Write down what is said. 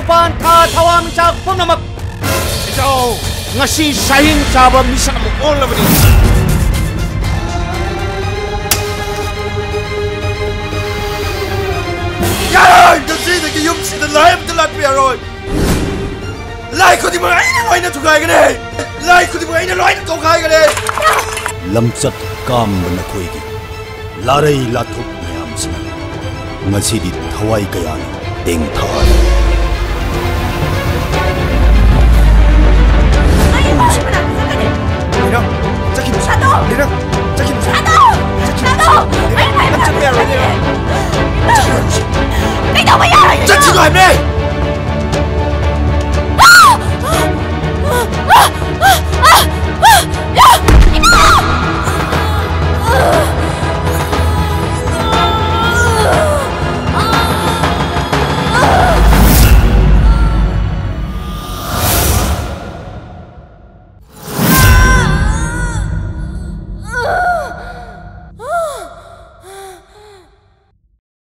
Taupan Tha Thawam Chak Punamak Ikaw ngasi sahing chaba misa mo all of it. Yaroy! Kasi nagiyum si na live na Latvia roy! Lai ko di mo ay na loy na tukay ka na! Lai ko di mo ay na loy na tukay ka na! Lamsat kam na koigi. Laray lathok mayam sina. Ngasi di thawai kaya na deng thawai. Lina, Jackie, Jackie,